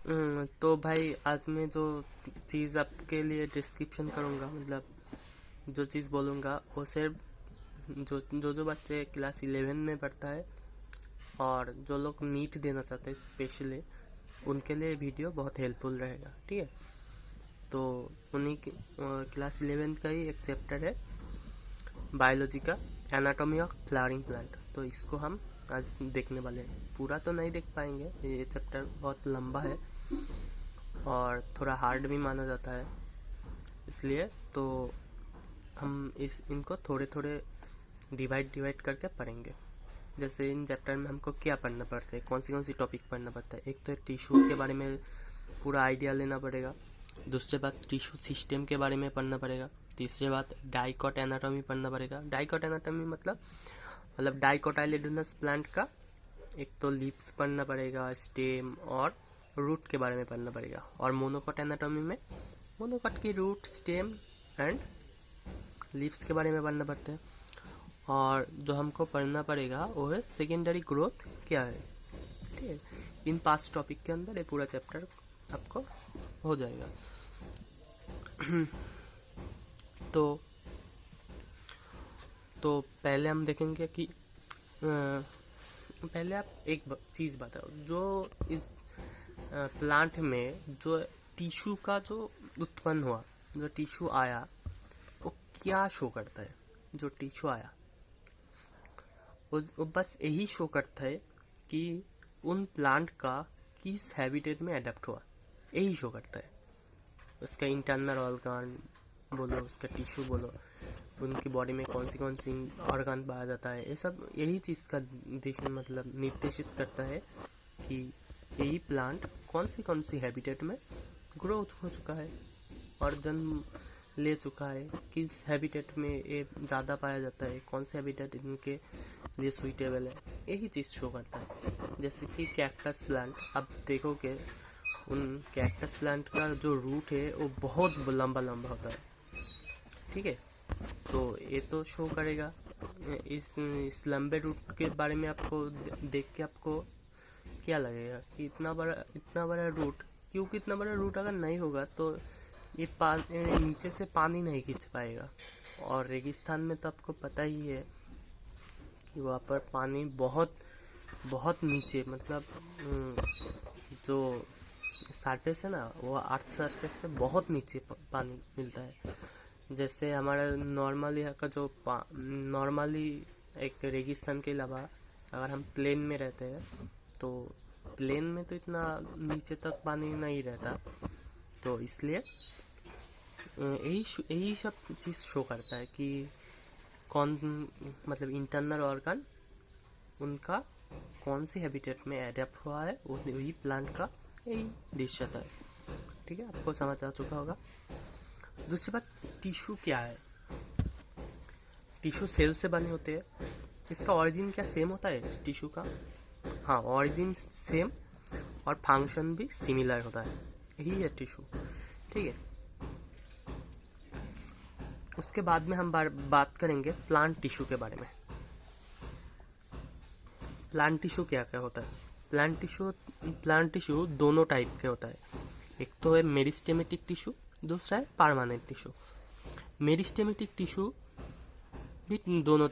तो भाई आज मैं जो चीज़ आपके लिए डिस्क्रिप्शन करूँगा, मतलब जो चीज़ बोलूँगा वो सिर्फ जो बच्चे क्लास 11 में पढ़ता है और जो लोग नीट देना चाहते हैं स्पेशली, उनके लिए वीडियो बहुत हेल्पफुल रहेगा। ठीक है, तो उन्हीं की क्लास 11 का ही एक चैप्टर है बायोलॉजी का, एनाटॉमी ऑफ फ्लावरिंग प्लांट। तो इसको हम आज देखने वाले हैं। पूरा तो नहीं देख पाएंगे, ये चैप्टर बहुत लंबा है और थोड़ा हार्ड भी माना जाता है, इसलिए तो हम इनको थोड़े थोड़े डिवाइड करके पढ़ेंगे। जैसे इन चैप्टर में हमको क्या पढ़ना पड़ता है, कौन सी टॉपिक पढ़ना पड़ता है। एक तो टिश्यू के बारे में पूरा आइडिया लेना पड़ेगा। दूसरी बात, टिश्यू सिस्टम के बारे में पढ़ना पड़ेगा। तीसरी बात, डाइकोट एनाटॉमी पढ़ना पड़ेगा। डाइकोट एनाटॉमी मतलब डाइकोटाइलिडोनस प्लांट का एक तो लीव्स पढ़ना पड़ेगा, स्टेम और रूट के बारे में पढ़ना पड़ेगा। और मोनोकोट एनाटॉमी में मोनोकोट की रूट, स्टेम एंड लीव्स के बारे में पढ़ना पड़ता है। और जो हमको पढ़ना पड़ेगा वो है सेकेंडरी ग्रोथ क्या है। ठीक है, इन 5 टॉपिक के अंदर ये पूरा चैप्टर आपको हो जाएगा। तो पहले हम देखेंगे कि पहले आप एक चीज़ बताओ, जो इस प्लांट में जो टिश्यू का जो उत्पन्न हुआ, जो टिश्यू आया, वो क्या शो करता है। जो टिश्यू आया वो बस यही शो करता है कि उन प्लांट का किस हैबिटेट में अडेप्ट हुआ, यही शो करता है। उसका इंटरनल ऑर्गन बोलो, उसका टिश्यू बोलो, उनकी बॉडी में कौन सी ऑर्गन पाया जाता है, ये सब यही चीज़ का मतलब निर्देशित करता है कि यही प्लांट कौन सी हैबिटेट में ग्रोथ हो चुका है और जन्म ले चुका है, किस हैबिटेट में ये ज़्यादा पाया जाता है, कौन से हैबिटेट इनके लिए सुइटेबल है, यही चीज़ शो करता है। जैसे कि कैक्टस प्लांट, आप देखोगे उन कैक्टस प्लांट का जो रूट है वो बहुत लंबा होता है। ठीक है, तो ये तो शो करेगा। इस लंबे रूट के बारे में आपको देख के आपको क्या लगेगा कि इतना बड़ा रूट, क्योंकि इतना बड़ा रूट अगर नहीं होगा तो ये नीचे से पानी नहीं खींच पाएगा। और रेगिस्तान में तो आपको पता ही है कि वहाँ पर पानी बहुत बहुत नीचे, मतलब जो सरफेस है ना, वो अर्थ सरफेस से बहुत नीचे पानी मिलता है। जैसे हमारा नॉर्मली का जो नॉर्मली एक रेगिस्तान के अलावा अगर हम प्लेन में रहते हैं तो प्लेन में तो इतना नीचे तक पानी नहीं रहता, तो इसलिए यही सब चीज़ शो करता है कि कौन, मतलब इंटरनल ऑर्गन उनका कौन सी हैबिटेट में एडेप्ट हुआ है, वही प्लांट का यही दृश्यता है। ठीक है, आपको समझ आ चुका होगा। दूसरी बात, टिश्यू क्या है। टिश्यू सेल से बने होते हैं। इसका ऑरिजिन क्या सेम होता है टिश्यू का? हाँ, ऑरिजिन सेम और फंक्शन भी सिमिलर होता है, यही है टिश्यू। ठीक है, उसके बाद में हम बात करेंगे प्लांट टिश्यू के बारे में। प्लांट टिश्यू क्या क्या होता है। प्लांट टिश्यू दोनों टाइप के होता है। एक तो है मेरिस्टेमेटिक टिश्यू, दूसरा है परमानेंट टिश्यू। मेरिस्टेमेटिक टिश्यू भी दोनों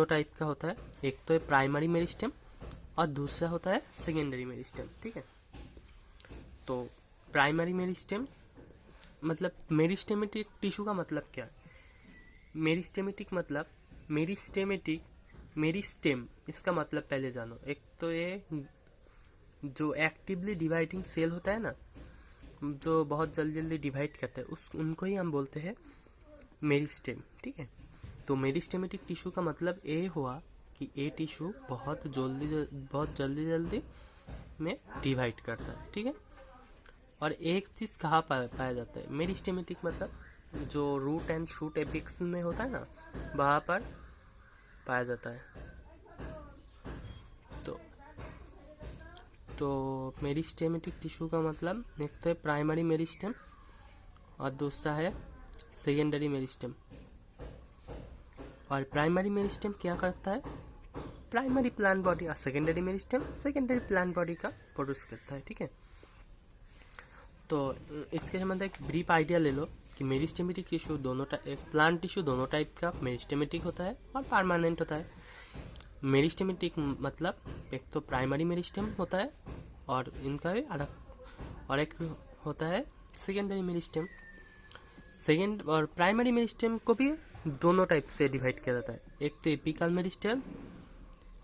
टाइप का होता है। एक तो है प्राइमरी मेरिस्टेम और दूसरा होता है सेकेंडरी मेरिस्टेम। ठीक है, तो प्राइमरी मेरिस्टेम मतलब मेरिस्टेमेटिक टिश्यू का मतलब क्या है। मेरिस्टेमेटिक मतलब मेरिस्टेम, इसका मतलब पहले जानो। एक तो ये जो एक्टिवली डिवाइडिंग सेल होता है ना, जो बहुत जल्दी डिवाइड करता है, उनको ही हम बोलते हैं मेरिस्टेम। ठीक है, तो मेरिस्टेमेटिक टिश्यू का मतलब ये हुआ कि ये टिश्यू बहुत जल्दी में डिवाइड करता है। ठीक है, और एक चीज़ कहाँ पाया जाता है, मेरिस्टेमेटिक मतलब जो रूट एंड शूट एपिक्स में होता है ना, वहाँ पर पाया जाता है। तो मेरिस्टेमेटिक टिश्यू का मतलब एक तो है प्राइमरी मेरिस्टेम और दूसरा है सेकेंडरी मेरिस्टेम। और प्राइमरी मेरिस्टेम क्या करता है, प्राइमरी प्लांट बॉडी और secondary meristem secondary plant body का प्रोड्यूस करता है। ठीक है, तो इसके संबंध एक ब्रीफ आइडिया ले लो कि मेरिस्टेमेटिक टिश्यू एक प्लांट टिश्यू दोनों टाइप का मेरिस्टेमेटिक होता है और परमानेंट होता है। मेरिस्टेमेटिक मतलब एक तो प्राइमरी मेरिस्टेम होता है और इनका भी अलग, और एक होता है सेकेंडरी मेरिस्टेम। सेकेंड और प्राइमरी मेरिस्टेम को भी दोनों टाइप से डिवाइड किया जाता है, एक तो एपिकल मेरिस्टेम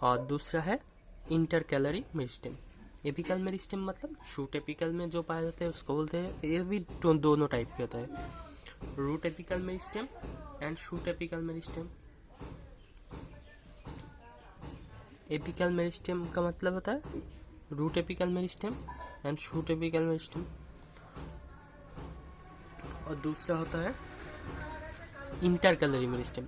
और दूसरा है इंटरकैलरी मेरिस्टेम। एपिकल मेरिस्टेम मतलब शूट एपिकल में जो पाया जाता है उसको बोलते हैं, ये भी दोनों टाइप के होता है, root apical meristem and shoot apical meristem. Apical meristem का मतलब होता है root apical meristem and shoot apical meristem, और दूसरा होता है इंटरकैलरी मेरिस्टेम।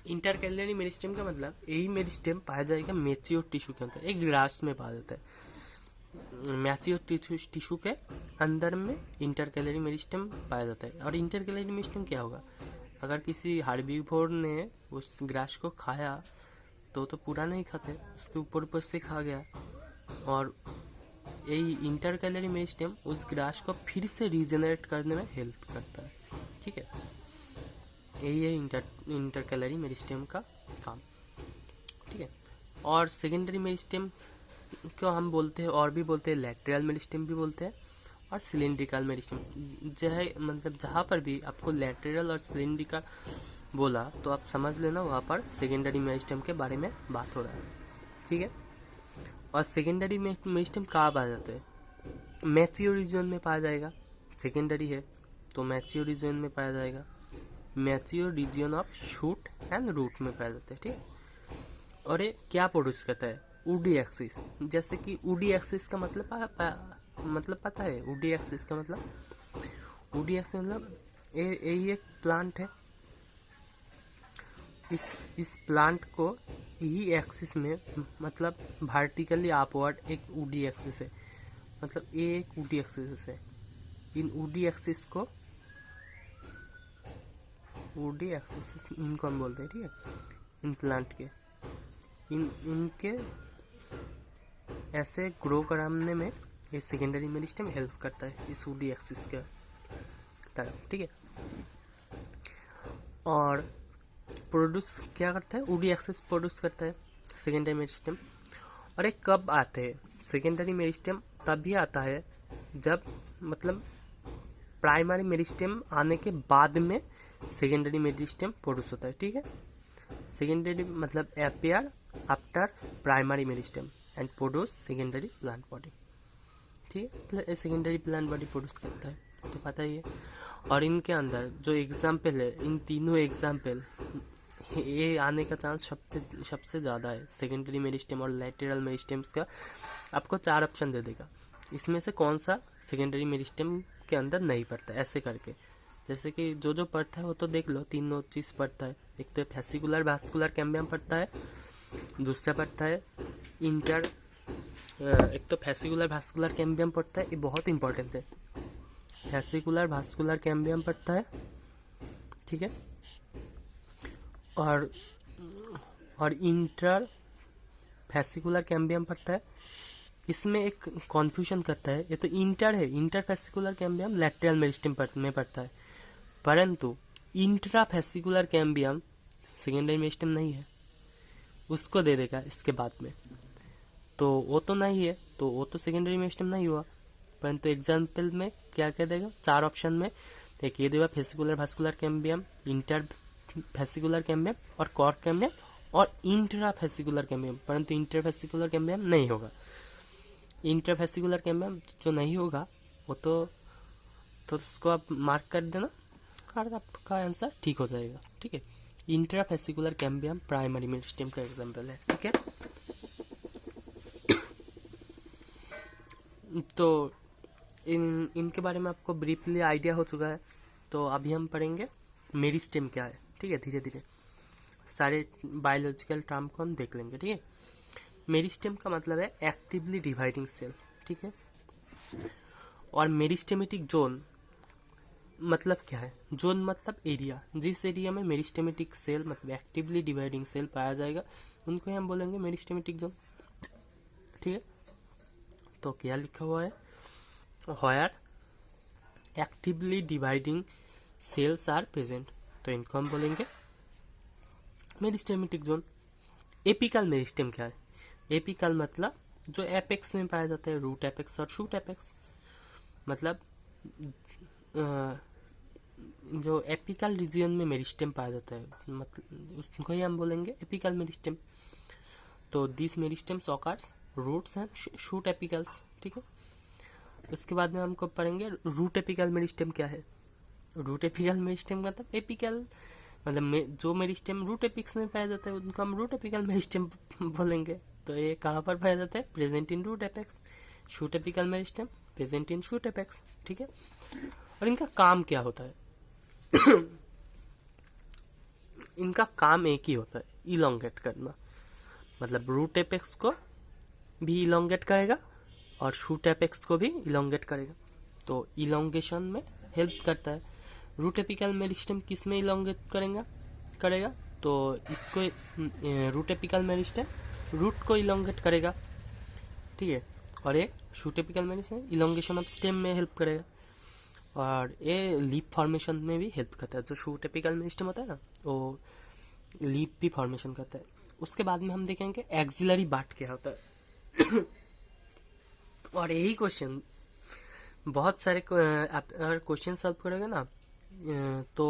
इंटरकैलरी मेरिस्टेम का मतलब यही मेरिस्टेम पाया जाएगा मैच्योर टिश्यू के अंदर, एक ग्रास में पाया जाता है। मैच्योर टिश्यू के अंदर में इंटरकैलरी मेरिस्टेम पाया जाता है। और इंटरकैलरी मेरिस्टेम क्या होगा, अगर किसी हार्बीवोर ने उस ग्रास को खाया तो पूरा नहीं खाते, उसके ऊपर ऊपर से खा गया, और यही इंटरकैलरी मेरिस्टेम उस ग्रास को फिर से रीजनरेट करने में हेल्प करता है। ठीक है, यही है इंटरकैलरी मेरिस्टेम का काम। ठीक है, और सेकेंडरी मेरिस्टेम को हम बोलते हैं, और भी बोलते हैं, लैटरल मेरिस्टेम भी बोलते हैं और सिलिंड्रिकल मेरिस्टेम। मतलब जहाँ पर भी आपको लैटरल और सिलिंड्रिकल बोला तो आप समझ लेना वहाँ पर सेकेंडरी मेरिस्टेम के बारे में बात हो रहा है। ठीक है, और सेकेंडरी मेरिस्टेम कहाँ पाया जाता है, मैच्योर रीजन में पाया जाएगा। सेकेंडरी है तो मैच्योर रीजन में पाया जाएगा, mature region of shoot and root में पाया जाता है। ठीक है, और ये क्या प्रोड्यूस करता है, वुडी एक्सिस। जैसे कि वुडी एक्सिस का मतलब पता है, वुडी एक्सिस का मतलब, वुडी एक्सिस मतलब यही एक प्लांट है, इस प्लांट को यही एक्सिस में मतलब वर्टिकली अपवर्ड एक वुडी एक्सिस है, मतलब ये एक वुडी एक्सिस है। इन वुडी एक्सिस को वुडी एक्सिस इनको हम बोलते हैं। ठीक है, इन प्लांट के इनके ऐसे ग्रो कराने में ये सेकेंडरी मेरिस्टेम हेल्प करता है इस वुडी एक्सिस के तरफ। ठीक है, और प्रोड्यूस क्या करता है, वुडी एक्सिस प्रोड्यूस करता है सेकेंडरी मेरिस्टेम। और एक कब आते हैं सेकेंडरी मेरिस्टेम, तभी आता है जब मतलब प्राइमरी मेरिस्टेम आने के बाद में सेकेंडरी मेरिस्टेम प्रोड्यूस होता है। ठीक है, सेकेंडरी मतलब appear after primary meristem and produce secondary plant body. ठीक है, सेकेंडरी प्लांट बॉडी प्रोड्यूस करता है तो पता ही है। और इनके अंदर जो एग्जाम्पल है, इन तीनों एग्जाम्पल ये आने का चांस सबसे ज़्यादा है। सेकेंडरी मेरिस्टेम और लैटरल मेरिस्टेम्स का आपको 4 ऑप्शन दे देगा, इसमें से कौन सा सेकेंडरी मेरिस्टेम के अंदर नहीं पड़ता है, ऐसे करके। जैसे कि जो पड़ता है वो तो देख लो, तीनों चीज़ पड़ता है। एक तो फेसिकुलर वास्कुलर कैम्बियम पड़ता है, दूसरा पड़ता है एक तो फेसिकुलर वास्कुलर कैम्बियम पड़ता है, ये बहुत इंपॉर्टेंट है। फेसिकुलर वास्कुलर कैम्बियम पड़ता है, ठीक है, और इंटर फेसिकुलर कैम्बियम पड़ता है। इसमें एक कॉन्फ्यूजन करता है, ये तो इंटर है, inter fascicular cambium lateral meristem में पड़ता है, परंतु intra fascicular cambium secondary meristem नहीं है, उसको दे देगा इसके बाद में। तो वो तो नहीं है, तो वो तो सेकेंडरी मेरिस्टेम नहीं हुआ। परंतु एग्जाम्पल में क्या कह देगा, 4 ऑप्शन में एक ये देगा fascicular vascular cambium, inter fascicular cambium और कॉर्क कैम्बियम और इंट्रा फेसिकुलर कैम्बियम, परंतु इंटर फेसिकुलर कैम्बियम नहीं होगा। इंटर फेसिकुलर कैम्बियम जो नहीं होगा वो तो उसको आप मार्क कर देना और आपका आंसर ठीक हो जाएगा। ठीक है, intra fascicular cambium primary meristem का एग्जाम्पल है। ठीक है, तो इनके बारे में आपको ब्रीफली आइडिया हो चुका है। तो अभी हम पढ़ेंगे मेरिस्टेम क्या है। ठीक है, धीरे धीरे सारे बायोलॉजिकल टर्म को हम देख लेंगे। ठीक है, मेरिस्टेम का मतलब है एक्टिवली डिवाइडिंग सेल। ठीक है, और मेरिस्टेमेटिक जोन मतलब क्या है, जोन मतलब एरिया, जिस एरिया में मेरिस्टेमेटिक सेल मतलब एक्टिवली डिवाइडिंग सेल पाया जाएगा उनको हम बोलेंगे मेरिस्टेमेटिक जोन। ठीक है, तो क्या लिखा हुआ है, where actively dividing cells are present, तो इनको हम बोलेंगे मेरिस्टेमेटिक जोन। एपिकल मेरिस्टेम क्या है, एपिकल मतलब जो एपेक्स में पाया जाता है, रूट एपेक्स और शूट एपेक्स, मतलब जो एपिकल रीजन में मेरिस्टेम पाया जाता है मतलब उसको ही हम बोलेंगे एपिकल मेरिस्टेम। तो this meristems occurs roots and shoot apicals. ठीक है, उसके बाद में हमको पढ़ेंगे रूट एपिकल मेरिस्टेम क्या है। रूट एपिकल मेरिस्टेम मतलब एपिकल मतलब जो मेरिस्टेम रूट एपिक्स में पाया जाता है उनको हम रूट एपिकल मेरिस्टेम बोलेंगे। तो ये कहाँ पर पाया जाता है, present in root apex. Shoot apical meristem present in shoot apex. ठीक है, और इनका काम क्या होता है इनका काम एक ही होता है, इलोंगेट करना, मतलब रूट एपेक्स को भी इलोंगेट करेगा और शूट एपेक्स को भी इलोंगेट करेगा, तो इलोंगेशन में हेल्प करता है। रूट एपिकल मेरिस्टेम किस में इलोंगेट करेगा, तो इसको रूट एपिकल मेरिस्टेम रूट को इलोंगेट करेगा। ठीक है, और ये shoot apical meristem elongation of stem में हेल्प करेगा, और ये लीप फॉर्मेशन में भी हेल्प करता है। जो शूट एपिकल मेरिस्टेम होता है ना वो लीप भी फॉर्मेशन करता है। उसके बाद में हम देखेंगे एक्सिलरी बार्ट क्या होता है और यही क्वेश्चन बहुत सारे अगर क्वेश्चन सॉल्व करोगे ना तो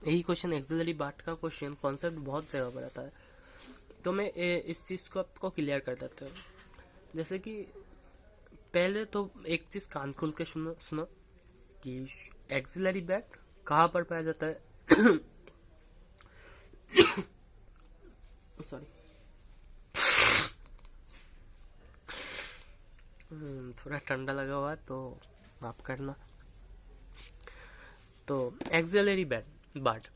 यही क्वेश्चन एक्सिलरी बार्ट का क्वेश्चन कॉन्सेप्ट बहुत जगह पर आता है। तो मैं इस चीज़ को आपको क्लियर कर देता हूँ। जैसे कि पहले तो एक चीज़ कान खोल के सुनो कि एक्सिलरी बार्ट कहाँ पर पाया जाता है सॉरी, थोड़ा ठंडा लगा हुआ तो माफ करना। तो एक्सिलरी बार्ट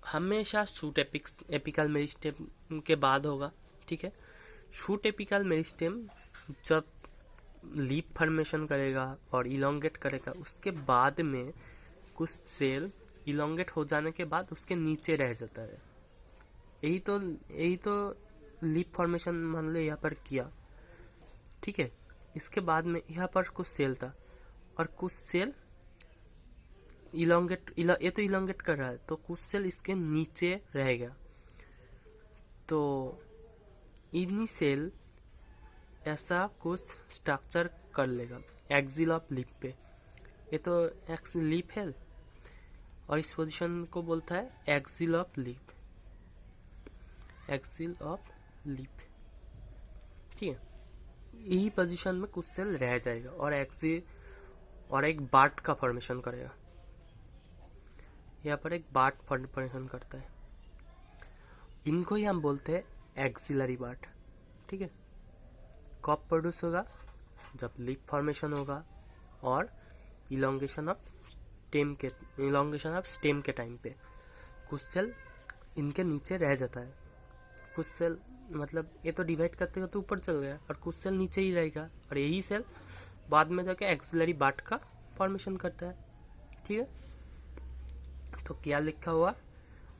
हमेशा शूट एपिकल मेरिस्टेम के बाद होगा। ठीक है, शूट एपिकल मेरिस्टेम जब लीप फॉर्मेशन करेगा और इलोंगेट करेगा उसके बाद में कुछ सेल इलोंगेट हो जाने के बाद उसके नीचे रह जाता है। यही तो लीप फॉर्मेशन मान लो यहाँ पर किया। ठीक है, इसके बाद में यहाँ पर कुछ सेल था और कुछ सेल ये तो इलोंगेट कर रहा है तो कुछ सेल इसके नीचे रहेगा, तो इन्हीं सेल ऐसा कुछ स्ट्रक्चर कर लेगा एक्सिल ऑफ लीप पे। ये तो एक्स लीप है और इस पोजीशन को बोलता है axil of leaf, axil of leaf. ठीक है, यही पोजीशन में कुछ सेल रह जाएगा और एक्सिल और एक बार्ट का फॉर्मेशन करेगा। यहाँ पर एक बार्ट फॉर्मेशन करता है, इनको ही हम बोलते हैं एक्सिलरी बार्ट। ठीक है, कब प्रोड्यूस होगा, जब लीप फॉर्मेशन होगा और इलोंगेशन ऑफ स्टेम के टाइम पे कुछ सेल इनके नीचे रह जाता है। कुछ सेल मतलब ये तो डिवाइड करते तो ऊपर चल गया और कुछ सेल नीचे ही रहेगा और यही सेल बाद में जाके एक्सिलरी बार्ट का फॉर्मेशन करता है। ठीक है, तो क्या लिखा हुआ,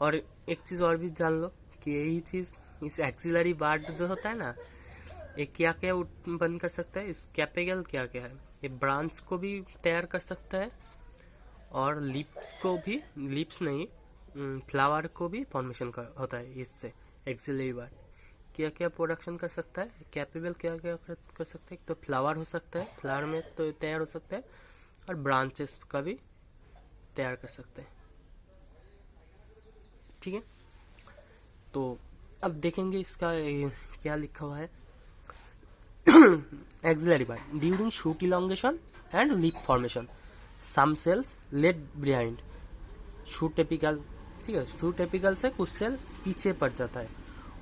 और एक चीज़ और भी जान लो कि यही चीज़ इस एक्सिलरी बार्ट जो होता है ना ये क्या क्या बंद कर सकता है, इस कैपेगल क्या क्या है, ये ब्रांच को भी तैयार कर सकता है और लीप्स को भी, लीप्स नहीं फ्लावर को भी फॉर्मेशन होता है इससे। एक्सिलरी बार्ट क्या क्या प्रोडक्शन कर सकता है, कैपेबल क्या क्या कर सकता है, तो फ्लावर हो सकता है, फ्लावर में तो तैयार हो सकता है और ब्रांचेस का भी तैयार कर सकते हैं। ठीक है, तो अब देखेंगे इसका क्या लिखा हुआ है axillary bud during shoot elongation and leaf formation some cells left behind shoot apical. ठीक है, शूट एपिकल से कुछ सेल पीछे पड़ जाता है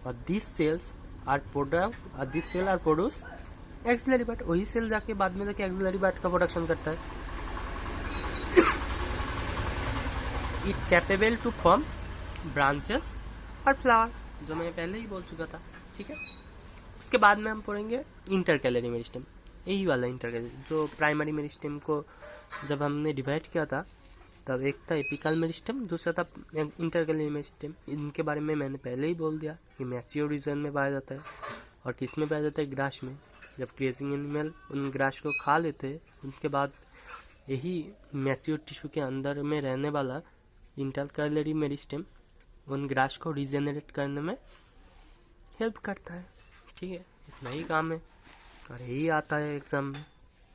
और this cell are produce axillary bud. वही सेल जाके बाद में जाके एक्सिलरी बार्ट का प्रोडक्शन करता है। It capable to form branches और फ्लावर, जो मैं पहले ही बोल चुका था। ठीक है, उसके बाद में हम पढ़ेंगे इंटरकैलरी मेरिस्टेम, यही वाला इंटरकैलरी जो प्राइमरी मेरिस्टेम को जब हमने डिवाइड किया था तब एक था एपिकल मेरिस्टेम, दूसरा था इंटरकली मेरिस्टेम। इनके बारे में मैंने पहले ही बोल दिया कि मैच्योर रीजन में पाया जाता है। और किस में पाया जाता है? ग्रास में। जब ग्रेजिंग एनिमल उन ग्रास को खा लेते हैं, उनके बाद यही मैच्योर टिश्यू के अंदर में रहने वाला इंटरकलरी मेरिस्टेम उन ग्रास को रीजेनरेट करने में हेल्प करता है। ठीक है, इतना ही काम है और यही आता है एग्जाम में।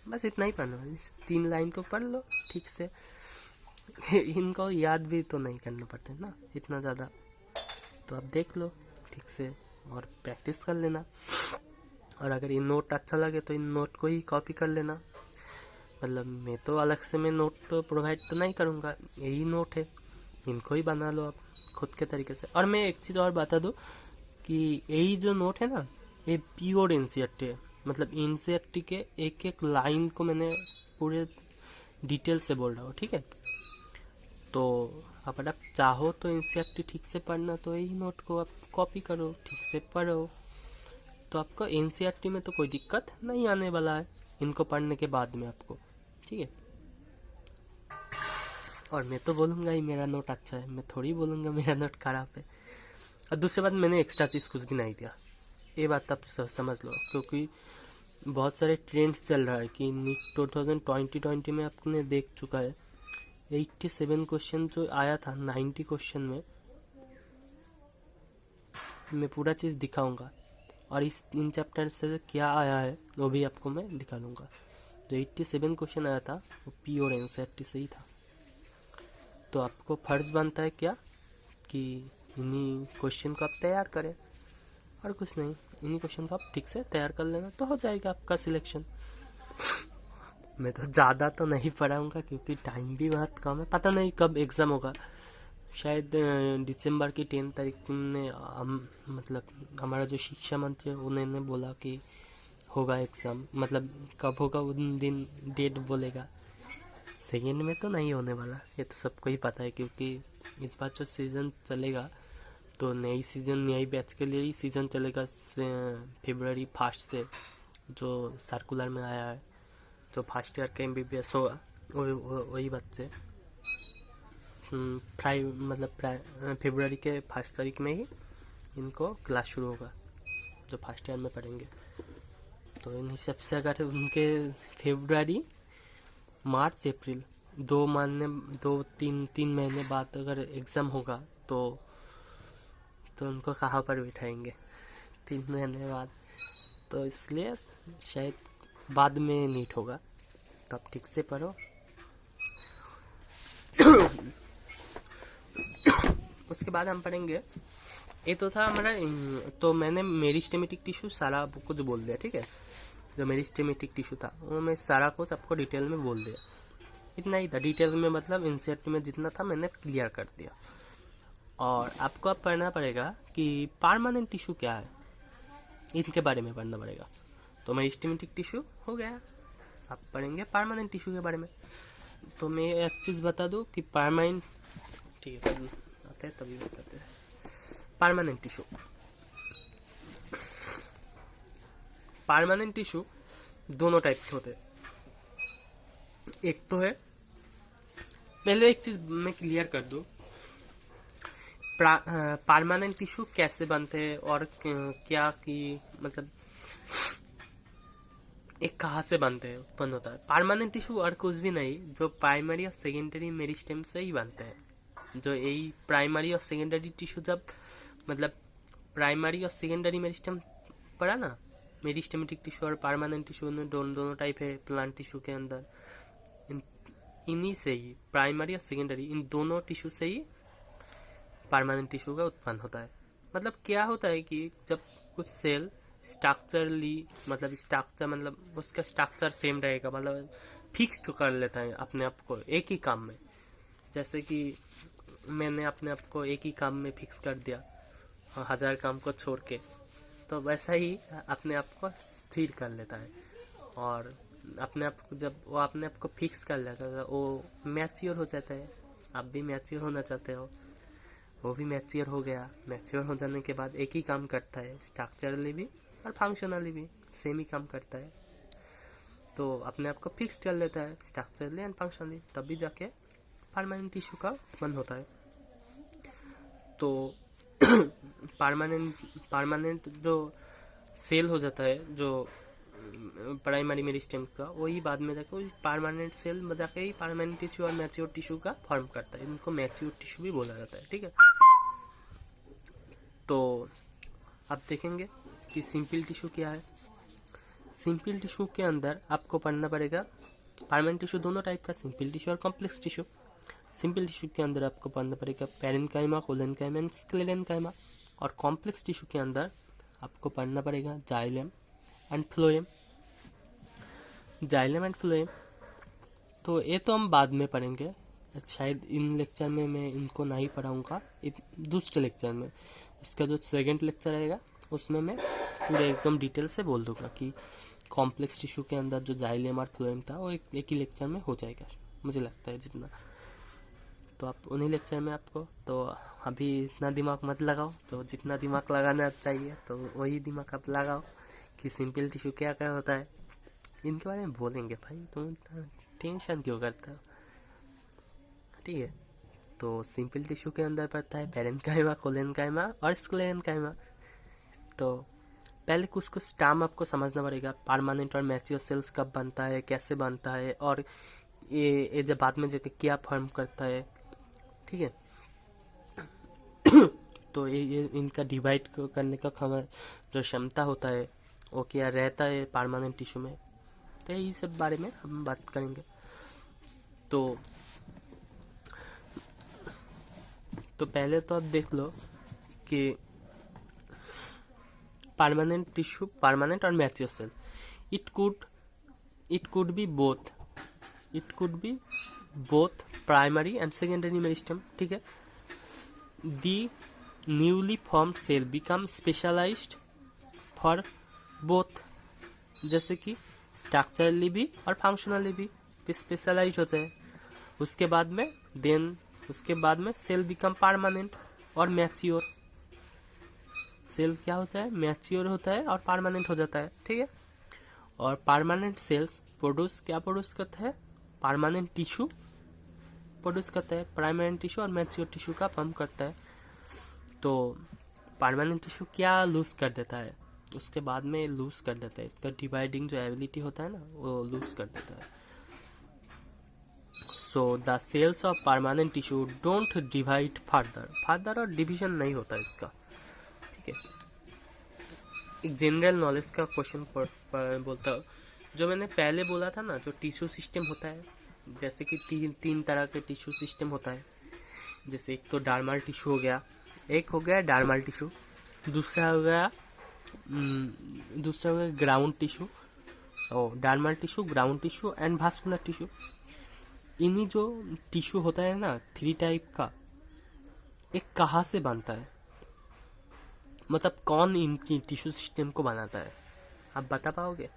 बस इतना ही पढ़ना है, इस 3 लाइन को पढ़ लो ठीक से। इनको याद भी तो नहीं करना पड़ता है ना इतना ज़्यादा, तो आप देख लो ठीक से और प्रैक्टिस कर लेना। और अगर ये नोट अच्छा लगे तो इन नोट को ही कॉपी कर लेना। मतलब मैं तो अलग से मैं नोट तो प्रोवाइड तो नहीं करूँगा, यही नोट है, इनको ही बना लो आप खुद के तरीके से। और मैं एक चीज़ और बता दूँ कि यही जो नोट है ना, ये प्योर एनसीईआरटी है। मतलब एनसीईआरटी के एक एक लाइन को मैंने पूरे डिटेल से बोल रहा हूँ, ठीक है। तो अगर आप चाहो तो एनसीईआरटी ठीक से पढ़ना, तो यही नोट को आप कॉपी करो, ठीक से पढ़ो, तो आपको एनसीईआरटी में तो कोई दिक्कत नहीं आने वाला है इनको पढ़ने के बाद में आपको, ठीक है। और मैं तो बोलूँगा ही मेरा नोट अच्छा है, मैं थोड़ी बोलूँगा मेरा नोट खराब है। और दूसरी बात, मैंने एक्स्ट्रा चीज़ कुछ भी नहीं दिया, ये बात आप समझ लो, क्योंकि बहुत सारे ट्रेंड चल रहा है कि नीट 2020 में आपने देख चुका है 87 क्वेश्चन जो आया था 90 क्वेश्चन में, मैं पूरा चीज़ दिखाऊंगा। और इन चैप्टर से क्या आया है वो भी आपको मैं दिखा दूंगा। जो 87 क्वेश्चन आया था वो प्योर एनसीईआरटी से ही था। तो आपको फर्ज बनता है क्या कि इन्हीं क्वेश्चन को आप तैयार करें, और कुछ नहीं, इन्हीं क्वेश्चन को आप ठीक से तैयार कर लेना तो हो जाएगा आपका सिलेक्शन। मैं तो ज़्यादा तो नहीं पढ़ाऊँगा क्योंकि टाइम भी बहुत कम है, पता नहीं कब एग्ज़ाम होगा। शायद दिसंबर की 10 तारीख में मतलब हमारा जो शिक्षा मंत्री है उन्होंने बोला कि होगा एग्ज़ाम, मतलब कब होगा उन दिन डेट बोलेगा। सेकेंड में तो नहीं होने वाला, ये तो सबको ही पता है, क्योंकि इस बार जो सीज़न चलेगा तो नई सीज़न नई बैच के लिए ही सीज़न चलेगा फरवरी 1 से, जो सर्कुलर में आया है। जो फर्स्ट ईयर के MBBS होगा वही बच्चे फरवरी के 1 तारीख में ही इनको क्लास शुरू होगा जो फर्स्ट ईयर में पढ़ेंगे। तो इन हिसाब से अगर उनके फरवरी मार्च अप्रैल 3 महीने बाद अगर एग्ज़ाम होगा तो उनको कहाँ पर बिठाएंगे 3 महीने बाद। तो इसलिए शायद बाद में नीट होगा, तो आप ठीक से पढ़ो। उसके बाद हम पढ़ेंगे, ये तो था हमारा, तो मैंने मेरिस्टेमेटिक टिश्यू सारा कुछ बोल दिया, ठीक है। जो मेरिस्टेमेटिक टिश्यू था वो मैं सारा कुछ आपको डिटेल में बोल दिया, इतना ही था डिटेल में, मतलब एनसीईआरटी में जितना था मैंने क्लियर कर दिया। और आपको अब पढ़ना पड़ेगा कि परमानेंट टिश्यू क्या है, इनके बारे में पढ़ना पड़ेगा। तो मेरिस्टेमेटिक टिश्यू हो गया, आप पढ़ेंगे परमानेंट टिश्यू के बारे में। तो मैं एक चीज़ बता दूं कि परमानेंट, ठीक है आते हैं तभी बताते हैं। परमानेंट टिश्यू दोनों टाइप के होते हैं। एक तो है, पहले एक चीज़ मैं क्लियर कर दूं, परमानेंट टिश्यू कैसे बनते हैं और क्या कि मतलब एक कहाँ से बनते हैं, उत्पन्न होता है। परमानेंट टिश्यू और कुछ भी नहीं, जो प्राइमरी और सेकेंडरी मेरिस्टेम से ही बनते हैं। जो यही प्राइमरी और सेकेंडरी टिश्यू, जब मतलब प्राइमरी और सेकेंडरी मेरिस्टेम पढ़ा ना, मेरिस्टेमेटिक टिश्यू और परमानेंट टिश्यू में दोनों टाइप है प्लांट टिश्यू के अंदर। इन्हीं से ही प्राइमरी और सेकेंडरी, इन दोनों टिश्यू से ही परमानेंट टिश्यू का उत्पन्न होता है। मतलब क्या होता है कि जब कुछ सेल स्ट्रक्चरली, मतलब उसका स्ट्रक्चर सेम रहेगा, मतलब फिक्स कर लेता है अपने आप को एक ही काम में। जैसे कि मैंने अपने आप को एक ही काम में फिक्स कर दिया 1000 काम को छोड़ के, तो वैसा ही अपने आप को स्थिर कर लेता है। और अपने आप को जब वो अपने आप को फिक्स कर लेता है वो मैच्योर हो जाता है। आप भी मैच्योर होना चाहते हो, वो भी मैच्योर हो गया। मैच्योर हो जाने के बाद एक ही काम करता है, स्ट्रक्चरली भी और फंक्शनली भी सेम ही काम करता है। तो अपने आप को फिक्स कर लेता है स्ट्रक्चरली एंड फंक्शनली, तभी जाके परमानेंट टिश्यू का उत्पन्न होता है। तो परमानेंट जो सेल हो जाता है, जो प्राइमरी मेरिस्टेम का, वही बाद में जाकर वही परमानेंट सेल में जाके ही परमानेंट टिश्यू और मैच्योर टिश्यू का फॉर्म करता है। इनको मैच्योर टिश्यू भी बोला जाता है, ठीक है। तो अब देखेंगे कि सिंपल टिश्यू क्या है। सिंपल टिश्यू के अंदर आपको पढ़ना पड़ेगा परमानेंट टिश्यू दोनों टाइप का, सिंपल टिश्यू और कॉम्प्लेक्स टिश्यू। सिंपल टिश्यू के अंदर आपको पढ़ना पड़ेगा पैरेन्काइमा, कोलेनकाइमा एंड स्क्लेरेन्काइमा, और कॉम्प्लेक्स टिश्यू के अंदर आपको पढ़ना पड़ेगा xylem and phloem. Xylem and phloem तो ये तो हम बाद में पढ़ेंगे, शायद इन लेक्चर में मैं इनको नहीं पढ़ाऊँगा, दूसरे लेक्चर में। इसका जो सेकंड लेक्चर रहेगा उसमें मैं पूरे एकदम डिटेल से बोल दूँगा कि कॉम्प्लेक्स टिश्यू के अंदर जो जाइलम और फ्लोएम था वो एक ही लेक्चर में हो जाएगा, मुझे लगता है जितना। तो आप उन्हीं लेक्चर में आपको, तो अभी इतना दिमाग मत लगाओ, तो जितना दिमाग लगाना चाहिए तो वही दिमाग आप लगाओ कि सिंपल टिश्यू क्या क्या होता है, इनके बारे में बोलेंगे। भाई तुम इतना टेंशन क्यों करते हो, ठीक है। तो सिंपल टिश्यू के अंदर पड़ता है पैरेन्काइमा, कोलेनकाइमा और स्क्लेरेन्काइमा। तो पहले कुछ कुछ टर्म आपको समझना पड़ेगा, परमानेंट और मैच्योर सेल्स कब बनता है, कैसे बनता है, और ये जब बाद में जाके क्या फॉर्म करता है, ठीक है। तो ये इनका डिवाइड करने का जो क्षमता होता है वो क्या रहता है परमानेंट टिश्यू में, तो यही सब बारे में हम बात करेंगे। तो पहले तो आप देख लो कि परमानेंट टिश्यू, परमानेंट और mature cell, it could be both primary and secondary meristem, ठीक है। The newly formed cell become specialised for both, जैसे कि स्ट्रक्चरली भी और फंक्शनली भी स्पेशलाइज होते हैं। उसके बाद में सेल बिकम परमानेंट और मैच्योर। सेल क्या होता है, मैच्योर होता है और परमानेंट हो जाता है, ठीक है। और परमानेंट सेल्स प्रोड्यूस करता है, परमानेंट टिश्यू प्रोड्यूस करता है, परमानेंट टिश्यू और मैच्योर टिश्यू का फॉर्म करता है। तो परमानेंट टिश्यू क्या लूज कर देता है, उसके बाद में लूज कर देता है, इसका डिवाइडिंग जो एबिलिटी होता है ना वो लूज कर देता है। So the cells of permanent tissue don't divide further और डिवीजन नहीं होता इसका, ठीक है। एक जनरल नॉलेज का क्वेश्चन बोलता हूँ, जो मैंने पहले बोला था ना, जो टिश्यू सिस्टम होता है, जैसे कि तीन तरह के टिश्यू सिस्टम होता है। जैसे एक तो डार्मल टिश्यू हो गया, डार्मल टिश्यू, दूसरा हो गया ground tissue, dermal tissue, ground tissue and vascular tissue. इन्हीं जो टिश्यू होता है ना 3 टाइप का, एक कहाँ से बनता है, मतलब कौन इनकी टिश्यू सिस्टम को बनाता है, आप बता पाओगे?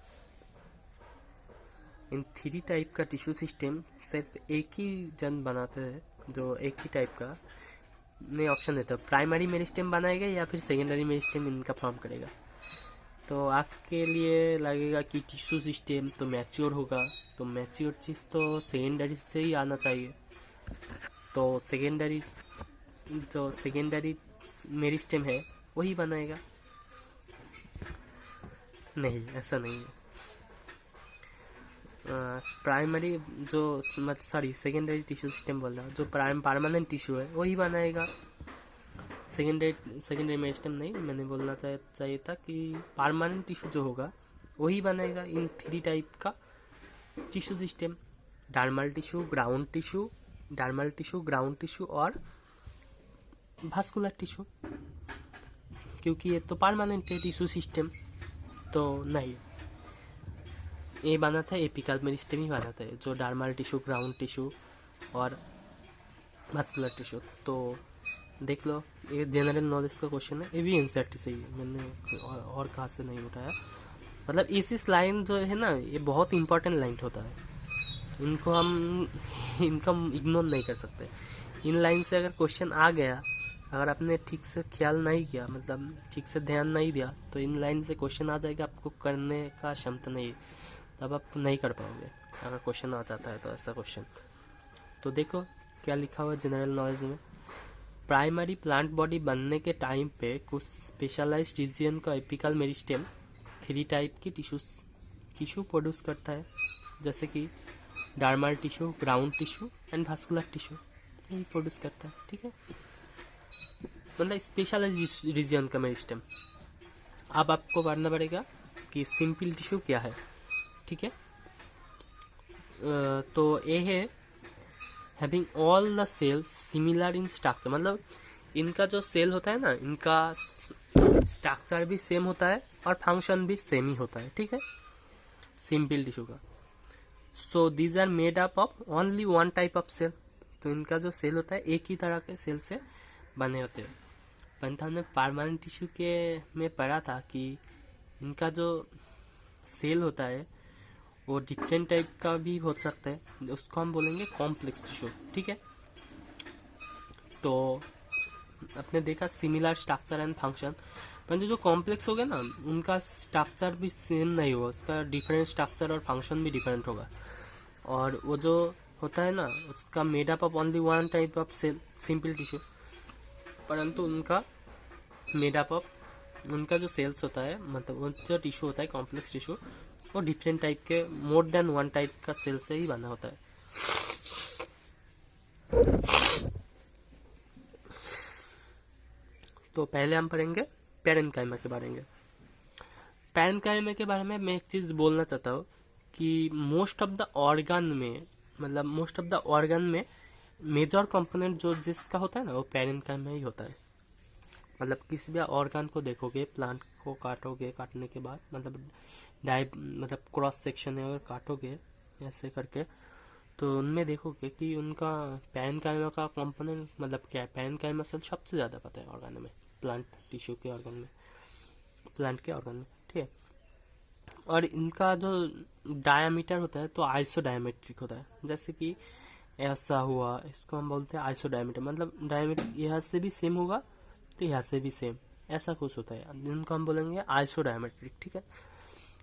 इन 3 टाइप का टिश्यू सिस्टम सिर्फ एक ही जन बनाते हैं, जो एक ही टाइप का। मैं ऑप्शन देता हूँ, प्राइमरी मेरिस्टेम बनाएगा या फिर सेकेंडरी मेरिस्टेम इनका फॉर्म करेगा। तो आपके लिए लगेगा कि टिश्यू सिस्टम तो मैच्योर होगा, तो मैच्योर चीज़ तो सेकेंडरी से ही आना चाहिए। तो सेकेंडरी मेरिस्टेम है वही बनाएगा। नहीं, ऐसा नहीं है। प्राइमरी सेकेंडरी टिश्यू सिस्टम बोल रहा हूँ, जो परमानेंट टिश्यू है वही बनाएगा। सेकेंडरी मेरिस्टेम नहीं, मैंने बोलना चाहिए था कि परमानेंट टिश्यू जो होगा वही बनाएगा इन 3 टाइप का tissue system, dermal tissue, ground tissue और वास्कुलर टिश्यू। क्योंकि ये तो परमानेंट है टिश्यू सिस्टम, तो नहीं, ये बनाता है एपिकल मेरिस्टेम ही बनाता है, जो डार्मल टिश्यू, ग्राउंड टिश्यू और वास्कुलर टिश्यू। तो देख लो, ये जनरल नॉलेज का क्वेश्चन है, ये भी एनसीईआरटी से ही, मैंने और कहाँ से नहीं उठाया। मतलब इस लाइन जो है ना, ये बहुत इंपॉर्टेंट लाइन होता है, इनका इग्नोर नहीं कर सकते। इन लाइन से अगर क्वेश्चन आ गया, अगर आपने ठीक से ख्याल नहीं किया, मतलब ठीक से ध्यान नहीं दिया, तो इन लाइन से क्वेश्चन आ जाएगा, आपको करने का क्षमता नहीं, तब आप नहीं कर पाओगे अगर क्वेश्चन आ जाता है तो ऐसा क्वेश्चन। तो देखो क्या लिखा हुआ जनरल नॉलेज में, प्राइमरी प्लांट बॉडी बनने के टाइम पे कुछ स्पेशलाइज्ड रीजन का एपिकल मेरिस्टेम 3 टाइप की टिश्यू प्रोड्यूस करता है, जैसे कि dermal tissue, ground tissue and vascular tissue, यही प्रोड्यूस करता है। ठीक है, मतलब स्पेशलाइज्ड रीजन का मेरिस्टेम। अब आपको पढ़ना पड़ेगा कि सिंपल टिश्यू क्या है। ठीक है, तो ये है having all the cells similar in structure, मतलब इनका जो सेल होता है ना, इनका स्ट्रक्चर भी सेम होता है और फंक्शन भी सेम ही होता है। ठीक है, सिंपल टिश्यू का। So these are made up of only one type of cell, तो इनका जो सेल होता है एक ही तरह के सेल से बने होते हैं। परंतु हमने परमानेंट टिश्यू के में पढ़ा था कि इनका जो सेल होता है वो डिफरेंट टाइप का भी हो सकता है, उसको हम बोलेंगे कॉम्प्लेक्स टिश्यू। ठीक है, तो आपने देखा सिमिलर स्ट्रक्चर एंड फंक्शन, परंतु जो कॉम्प्लेक्स हो गया ना, उनका स्ट्रक्चर भी सेम नहीं होगा, उसका डिफरेंट स्ट्रक्चर और फंक्शन भी डिफरेंट होगा। और वो जो होता है ना, उसका made up of only one type of cell, simple tissue, परंतु उनका मेड अप ऑफ, उनका जो सेल्स होता है, मतलब वो जो टिश्यू होता है कॉम्प्लेक्स टिश्यू, वो डिफरेंट टाइप के मोर देन वन टाइप का सेल से ही बना होता है। तो पहले हम पढ़ेंगे पैरेन्काइमा के बारे में। पैरेन्काइमा के बारे में मैं एक चीज़ बोलना चाहता हूँ कि मोस्ट ऑफ द ऑर्गन में, मतलब मोस्ट ऑफ द ऑर्गन में मेजर कंपोनेंट जो जिसका होता है ना, वो पैरेन्काइमा ही होता है। मतलब किसी भी ऑर्गन को देखोगे, प्लांट को काटोगे, काटने के बाद मतलब क्रॉस सेक्शन में अगर काटोगे ऐसे करके, तो उनमें देखोगे कि उनका पैरेन्काइमा का कंपोनेंट मतलब क्या है, पैरेन्काइमा सेल सबसे ज़्यादा पता है ऑर्गन में, प्लांट टिश्यू के ऑर्गन में, प्लांट के ऑर्गन में। ठीक है, और इनका जो डायामीटर होता है तो आइसोडायमेट्रिक होता है, जैसे कि ऐसा हुआ, इसको हम बोलते हैं आइसोडायमीटर, मतलब डायमीटर यहाँ से भी सेम होगा तो यहाँ से भी सेम, ऐसा कुछ होता है, इनको हम बोलेंगे आइसोडायमेट्रिक। ठीक है,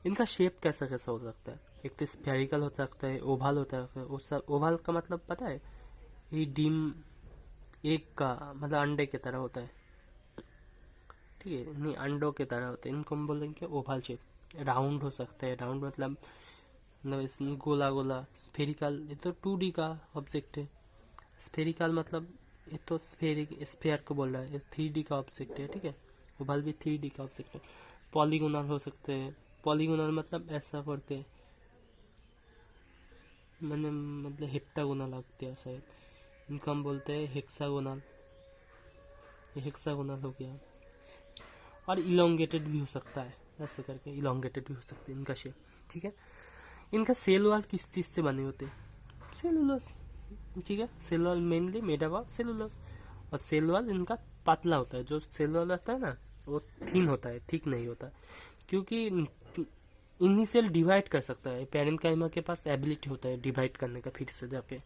इनका शेप कैसा कैसा हो सकता है, एक तो स्फेरिकल हो सकता है, ओवल होता है, वो सब ओवल का मतलब पता है, ये डिम एक का मतलब अंडे की तरह होता है। ठीक है, नहीं अंडों की तरह होते हैं, इनको हम बोलेंगे ओवल शेप। राउंड हो सकता है, राउंड मतलब इसमें गोला गोला, स्फेरिकल ये तो 2D का ऑब्जेक्ट है, स्फेरिकल मतलब ये तो स्फेयर को बोल रहा है, 3D का ऑब्जेक्ट है। ठीक है, ओवल भी 3D का ऑब्जेक्ट है। पॉलीगोनल हो सकते हैं, पॉलीगोनल मतलब ऐसा करके, मैंने मतलब हेप्टागोनल लगता है शायद, इनको हम बोलते हैं हेक्सागोनल, ये हेक्सागोनल हो गया। और इलोंगेटेड भी हो सकता है, ऐसे करके इलोंगेटेड भी हो सकते हैं इनका शेप। ठीक है, इनका सेल वॉल किस चीज़ से बने होते हैं, सेलुलोस। ठीक है, cell wall mainly made up of cellulose, और सेल वॉल इनका पतला होता है, जो सेल वॉल रहता है ना वो थिन होता है, थिक नहीं होता, क्योंकि इन्हीं सेल डिवाइड कर सकता है। पैरेन्काइमा के पास एबिलिटी होता है डिवाइड करने का, फिर से जाके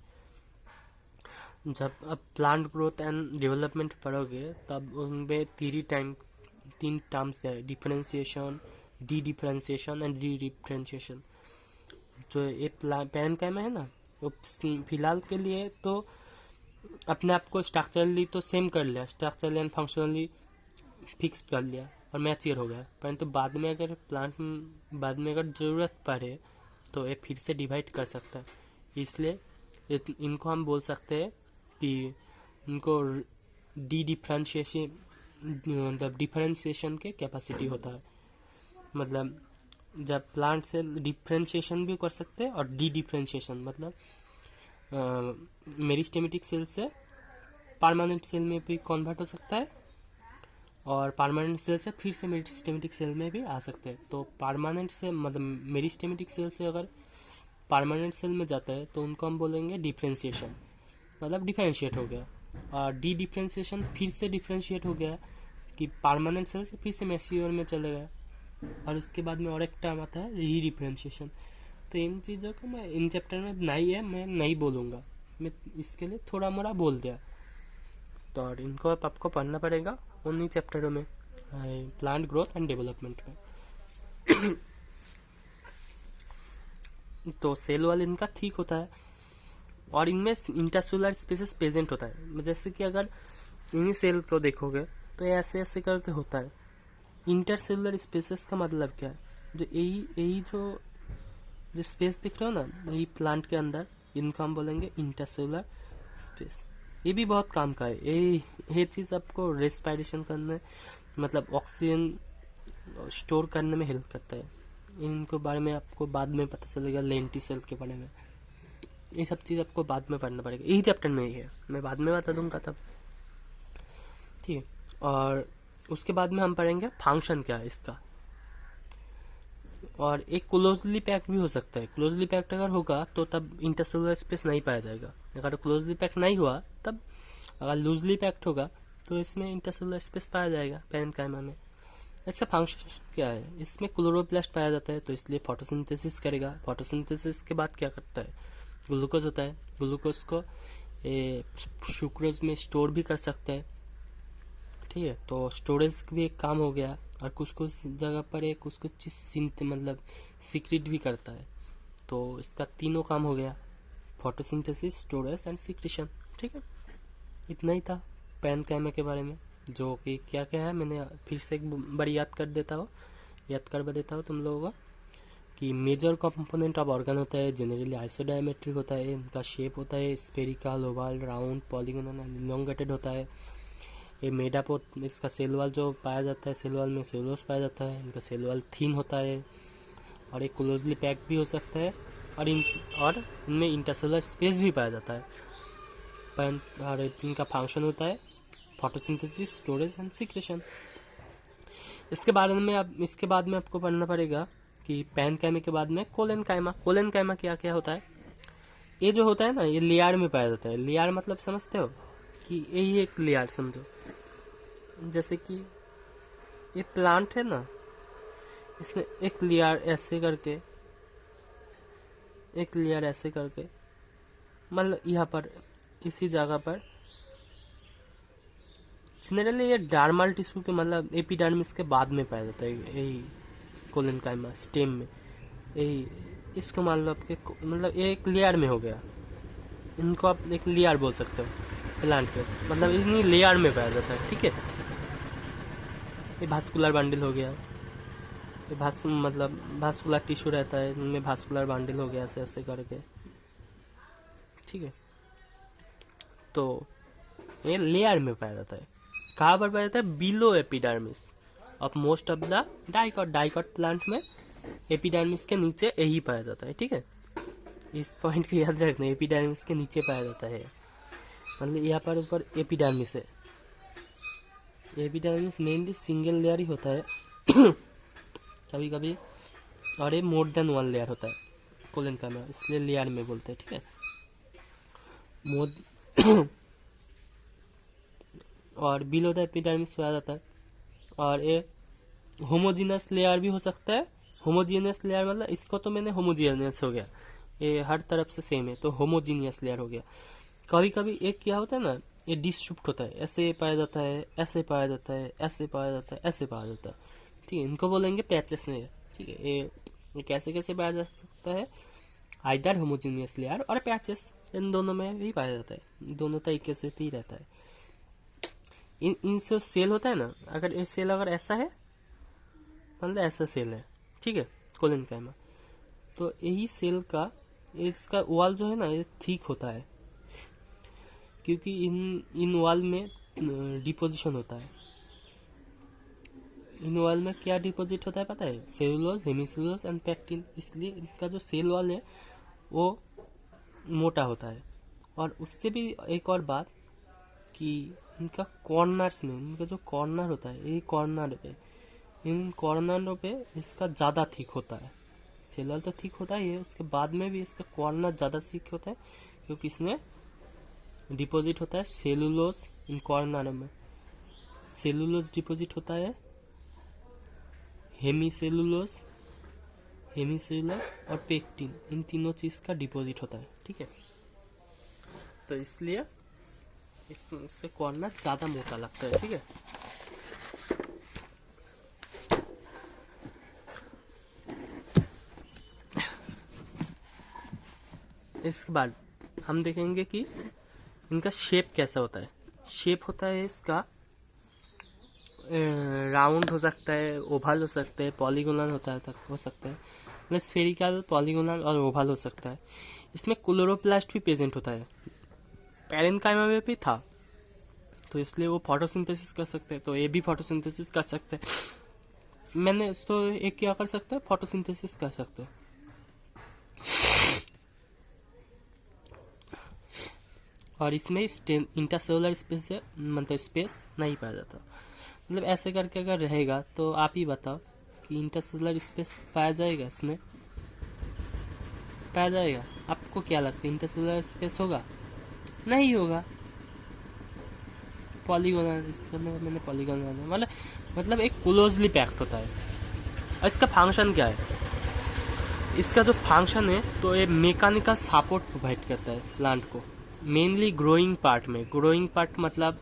जब अब प्लांट ग्रोथ एंड डेवलपमेंट पढ़ोगे तब उनमें 3 टर्म्स है, differentiation, D differentiation and re differentiation. जो ये पैरेन्काइमा है ना, वो फिलहाल के लिए तो अपने आप को स्ट्रक्चरली तो सेम कर लिया, स्ट्रक्चरली एंड फंक्शनली फिक्स कर लिया और मैच्योर हो गया, परंतु बाद में अगर बाद में अगर ज़रूरत पड़े तो ये फिर से डिवाइड कर सकता है। इसलिए इनको हम बोल सकते हैं कि इनको डी डिफरेंशिएशन, मतलब डिफरेंशिएशन के कैपेसिटी होता है, मतलब जब प्लांट से डिफरेंशिएशन भी कर सकते हैं, और डी डिफरेंशिएशन मतलब मेरिस्टेमेटिक सेल से परमानेंट सेल में भी कन्वर्ट हो सकता है, और परमानेंट सेल से फिर से मेरिस्टेमेटिक सेल में भी आ सकते हैं। तो परमानेंट से मतलब मेरिस्टेमेटिक सेल से अगर परमानेंट सेल में जाता है तो उनको हम बोलेंगे डिफरेंशिएशन, मतलब डिफरेंशिएट हो गया। और डी डिफरेंशिएशन फिर से डिफरेंशिएट हो गया कि परमानेंट सेल से फिर से मैच्योर में चले गए। और उसके बाद में और एक टर्म आता है री डिफरेंशिएशन। तो इन चीज़ों को मैं इन चैप्टर में नहीं है, मैं नहीं बोलूँगा, मैं इसके लिए थोड़ा मोड़ा बोल दिया। तो और इनको आपको पढ़ना पड़ेगा उन्हीं चैप्टरों में, प्लांट ग्रोथ एंड डेवलपमेंट में। तो सेल वॉल इनका ठीक होता है, और इनमें इंटरसेलुलर स्पेसेस प्रेजेंट होता है। जैसे कि अगर इन्हीं सेल को देखोगे तो ऐसे ऐसे करके होता है। इंटरसेलुलर स्पेसेस का मतलब क्या है, जो यही यही जो स्पेस दिख रहे हो ना, यही प्लांट के अंदर, इनको हम बोलेंगे इंटरसेलुलर स्पेस। ये भी बहुत काम का है। ये चीज़ आपको रेस्पिरेशन करने, मतलब ऑक्सीजन स्टोर करने में हेल्प करता है। इनको बारे में आपको बाद में पता चलेगा, लेंटिसेल के बारे में। ये सब चीज़ आपको बाद में पढ़ना पड़ेगा, यही चैप्टर में ही है, मैं बाद में बता दूंगा तब, ठीक है। और उसके बाद में हम पढ़ेंगे फंक्शन क्या है इसका। और एक क्लोजली पैक्ड भी हो सकता है। क्लोजली पैक्ड अगर होगा तो तब इंटरसेलुलर स्पेस नहीं पाया जाएगा। अगर क्लोजली पैक्ड नहीं हुआ तब, अगर लूजली पैक्ड होगा तो इसमें इंटरसेलुलर स्पेस पाया जाएगा पैरेन्काइमा में। इसका फंक्शन क्या है, इसमें क्लोरोप्लास्ट पाया जाता है, तो इसलिए फोटोसिंथेसिस करेगा। फोटोसिंथेसिस के बाद क्या करता है, ग्लूकोज होता है, ग्लूकोज को सुक्रोज में स्टोर भी कर सकता है, ठीक है। तो स्टोरेज भी एक काम हो गया। और कुछ कुछ जगह पर एक कुछ कुछ चीज मतलब सीक्रेट भी करता है। तो इसका तीनों काम हो गया, फोटोसिंथेसिस, स्टोरेज एंड सीक्रेशन, ठीक है। इतना ही था पैरेन्काइमा के बारे में। जो कि क्या क्या है, मैंने फिर से एक बार याद कर देता हूँ तुम लोगों को, कि मेजर कंपोनेंट ऑफ ऑर्गन होता है, जनरली आइसोडायमेट्रिक होता है, इनका शेप होता है spherical, Oval, round, polygonal, elongated होता है। ये मेड अप, इसका सेल वॉल जो पाया जाता है, सेल वॉल में सेलुलोज पाया जाता है, इनका सेल वॉल थिन होता है। और एक क्लोजली पैक्ड भी हो सकता है। और इनमें इंटरसेलुलर स्पेस भी पाया जाता है। और इनका फंक्शन होता है फोटोसिंथेसिस, स्टोरेज एंड सीक्रेशन। इसके बाद में आपको पढ़ना पड़ेगा कि पैरेन्काइमा के बाद में कोलेनकाइमा। कोलेनकाइमा क्या होता है, ये जो होता है ना, ये लेयर में पाया जाता है। लेयर मतलब समझते हो, कि यही एक लेयर समझो। जैसे कि ये प्लांट है ना, इसमें एक लेयर ऐसे करके मतलब यहाँ पर इसी जगह पर जनरली ये डार्मल टिश्यू के मतलब एपिडर्मिस के बाद में पाया जाता है। यही कोलेनकाइमा स्टेम में, यही इसको मान लो आपके मतलब एक लेयर में हो गया। इनको आप एक लेयर बोल सकते हो प्लांट पे, मतलब इतनी लेयर में पाया जाता है, ठीक है। ये भास्कुलर बंडल हो गया, ये भास्कुलर टिश्यू रहता है, इनमें भास्कुलर बंडल हो गया ऐसे ऐसे करके, ठीक है। तो ये लेयर में पाया जाता है। कहाँ पर पाया जाता है, below epidermis of most of the dicot plant में एपिडर्मिस के नीचे यही पाया जाता है, ठीक है। इस पॉइंट को याद रखना, एपिडर्मिस के नीचे पाया जाता है, मतलब यहाँ पर ऊपर एपिडर्मिस है। एपिडर्मिस मेनली सिंगल लेयर ही होता है कभी कभी, और ये मोर देन वन लेयर होता है कोलेनकाइमा, इसलिए लेयर में बोलते हैं, ठीक है। और बिलो द एपिडर्मिस पाया जाता है। और ये होमोजीनियस लेयर भी हो सकता है। होमोजीनियस लेयर मतलब इसको तो मैंने होमोजीनियस हो गया, ये हर तरफ से सेम है, तो होमोजीनियस लेयर हो गया। कभी कभी एक क्या होता है ना, ये डिस्ट्रीब्यूट होता है, ऐसे पाया जाता है, ऐसे पाया जाता है, ऐसे पाया जाता है, ऐसे पाया जाता है, ठीक है। इनको बोलेंगे पैचेस में, ठीक है। ये कैसे कैसे पाया जा सकता है, आइदर होमोजीनियस लेयर और पैचेस, इन दोनों में भी पाया जाता है, दोनों तरीके से भी रहता है। इनसे सेल होता है ना, अगर ये सेल अगर ऐसा है मतलब ऐसा सेल है, ठीक है, कोलेनकाइमा, तो यही सेल का इसका वॉल जो है ना, ये थिक होता है, क्योंकि इन वॉल में डिपोजिशन होता है। इन वॉल में क्या डिपोजिट होता है पता है, सेलुलोज, हेमीसेलुलोज एंड पैक्टिन, इसलिए इनका जो सेल वॉल है वो मोटा होता है। और उससे भी एक और बात कि इनका कॉर्नर्स में, इनका जो कॉर्नर होता है, ये कॉर्नर पे, इन कॉर्नरों पे इसका ज़्यादा थिक होता है। सेल वॉल तो थिक होता ही है, उसके बाद में भी इसका कॉर्नर ज़्यादा थिक होता है, क्योंकि इसमें डिपॉजिट होता है सेलुलोज। इन कॉर्नर में सेलुलोज डिपॉजिट होता है, हेमीसेलुलोज और पेक्टिन, इन तीनों चीज़ का डिपॉजिट होता है, ठीक है। तो इसलिए इससे कॉर्नर ज़्यादा मोटा लगता है, ठीक है। इसके बाद हम देखेंगे कि इनका शेप कैसा होता है। शेप होता है इसका राउंड हो सकता है, ओवल हो सकता है, पॉलीगोनल हो सकता है, मतलब स्फेरिकल, पॉलीगोनल और ओवल हो सकता है। इसमें क्लोरोप्लास्ट भी प्रेजेंट होता है, पैरेन्काइमा में भी था, तो इसलिए वो फोटोसिंथेसिस कर सकते हैं, तो ये भी फोटोसिंथेसिस कर सकते हैं। मैंने तो एक क्या कर सकते हैं, फोटोसिंथेसिस कर सकते हैं। और इसमें इंटरसेलुलर स्पेस है, मतलब स्पेस नहीं पाया जाता। मतलब ऐसे करके अगर रहेगा तो आप ही बताओ कि इंटरसेलुलर स्पेस पाया जाएगा, इसमें पाया जाएगा? आपको क्या लगता है, इंटरसेलुलर स्पेस होगा? नहीं होगा। पॉलीगोनल, इसका मैंने पॉलीगोनल मतलब एक क्लोजली पैक्ड होता है। और इसका फंक्शन क्या है? इसका जो फंक्शन है तो ये मैकेनिकल सपोर्ट प्रोवाइड करता है प्लांट को, मेनली ग्रोइंग पार्ट में। ग्रोइंग पार्ट मतलब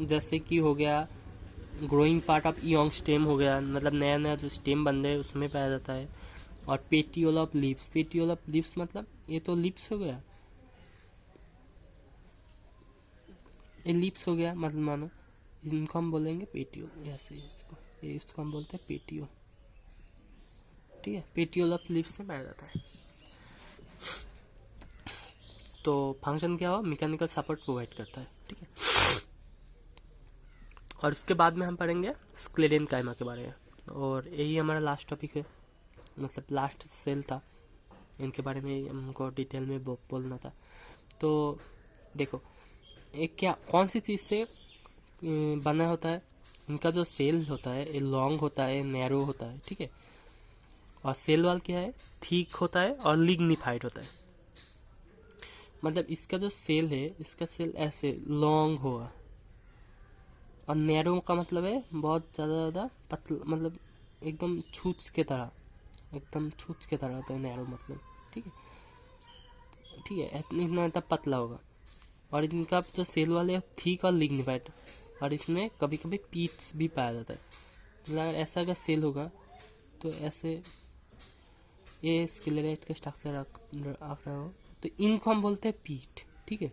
जैसे कि हो गया growing part of young stem हो गया, मतलब नया नया जो स्टेम बन रहे हैं उसमें पाया जाता है। और petiole of leaves, petiole of leaves मतलब ये तो लिप्स हो गया, ये लिप्स हो गया, मतलब मानो इनको हम बोलेंगे पेटियोल, ऐसे इसको हम बोलते हैं पेटियोल, ठीक है। पेटियोल ऑफ लीव्स में पाया जाता है। तो फंक्शन क्या हो, मैकेनिकल सपोर्ट प्रोवाइड करता है, ठीक है। और उसके बाद में हम पढ़ेंगे स्क्लेरेनकाइमा के बारे में, और यही हमारा लास्ट टॉपिक है, मतलब लास्ट सेल था, इनके बारे में हमको डिटेल में बोलना था। तो देखो एक क्या कौन सी चीज़ से बना होता है, इनका जो सेल होता है ये लॉन्ग होता है, नैरो होता है, ठीक है। और सेल वाल क्या है, थिक होता है और लिग्निफाइड होता है। मतलब इसका जो सेल है, इसका सेल ऐसे लॉन्ग होगा, और नैरो का मतलब है बहुत ज़्यादा पतला, मतलब एकदम छूछ के तरह, एकदम छूछ के तरह होता है नैरो मतलब, ठीक है, ठीक है, इतना इतना पतला होगा। और इनका जो सेल वाले थिक और लिग्निफाइड, और इसमें कभी कभी पीट्स भी पाया जाता है। मतलब ऐसा अगर सेल होगा तो ऐसे ये स्क्लेराइट का स्ट्रक्चर रख रहा हो तो इनको हम बोलते हैं पीट, ठीक है।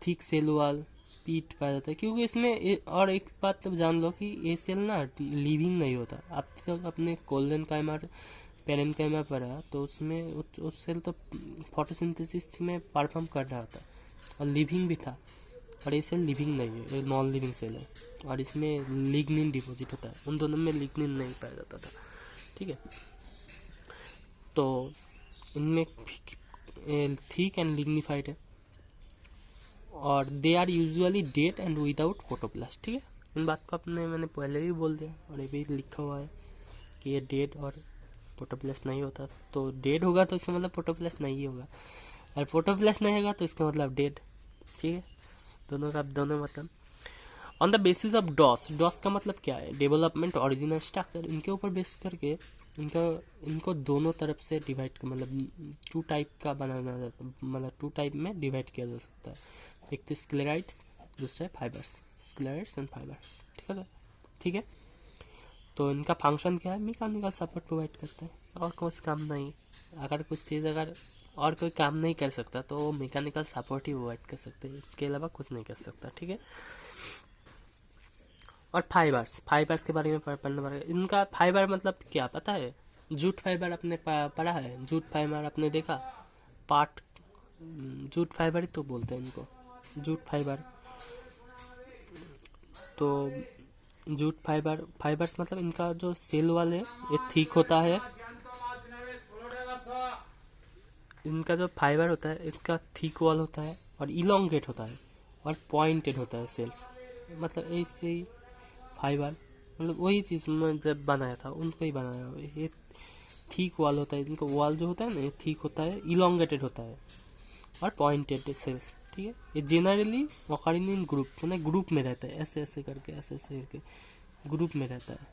थिक सेल वाल पीट पाया जाता है, क्योंकि इसमें और एक बात तो जान लो कि ये सेल ना लिविंग नहीं होता। अब तक अपने कोलेनकाइमा पैरेन्काइमा पढ़ा तो उसमें उस सेल तो फोटोसिंथेसिस में परफॉर्म कर रहा था और लिविंग भी था, और ये सेल लिविंग नहीं है, ये नॉन लिविंग सेल है। और इसमें लिग्निन डिपॉजिट होता है, उन दोनों में लिग्निन नहीं पाया जाता था, ठीक है। तो इनमें थिक एंड लिग्निफाइड है, और they are usually dead and without protoplast, ठीक है। इन बात को मैंने पहले भी बोल दिया, और ये भी लिखा हुआ है कि ये डेड और फोटोप्लास्ट नहीं होता। तो डेड होगा तो इसका मतलब फोटोप्लास्ट नहीं होगा, और फोटोप्लास्ट नहीं होगा तो इसका मतलब डेड, ठीक है। दोनों का दोनों मतलब। On the basis of dose, डॉस का मतलब क्या है, डेवलपमेंट, ओरिजिनल स्ट्रक्चर, इनके ऊपर बेस करके इनको दोनों तरफ से डिवाइड, मतलब टू टाइप का बनाना जाता है, मतलब टू टाइप में डिवाइड किया जा सकता है। एक तो स्क्लेराइड्स, दूसरा है फाइबर्स, स्क्लेराइड्स एंड फाइबर्स, ठीक है, ठीक है। तो इनका फंक्शन क्या है, मैकेनिकल सपोर्ट प्रोवाइड करता है, और कुछ काम नहीं। अगर कुछ चीज़ अगर और कोई काम नहीं कर सकता तो वो मैकेनिकल सपोर्ट ही प्रोवाइड कर सकते हैं, इसके अलावा कुछ नहीं कर सकता, ठीक है। और फाइबर्स, फाइबर्स के बारे में पढ़ना पड़ेगा। इनका फाइबर मतलब क्या पता है, जूट फाइबर आपने पढ़ा है, जूट फाइबर आपने देखा पार्ट, जूट फाइबर ही तो बोलते हैं इनको, जूट फाइबर। तो जूट फाइबर, फाइबर्स मतलब इनका जो सेल वाल है ये थिक होता है, इनका जो फाइबर होता है इसका थिक वॉल होता है और इलोंगेट होता है और पॉइंटेड होता है सेल्स, मतलब ऐसे ही फाइबर, मतलब वही चीज़ मैं जब बनाया था उनको ही बनाया। ये थिक वॉल होता है, इनका वॉल जो होता है ना ये थिक होता है, इलोंगेटेड होता है और पॉइंटेड सेल्स, ठीक है। ये जेनरली ऑकरिंग इन ग्रुप, मतलब ग्रुप में रहता है, ऐसे ऐसे करके, ऐसे ऐसे करके ग्रुप में रहता है,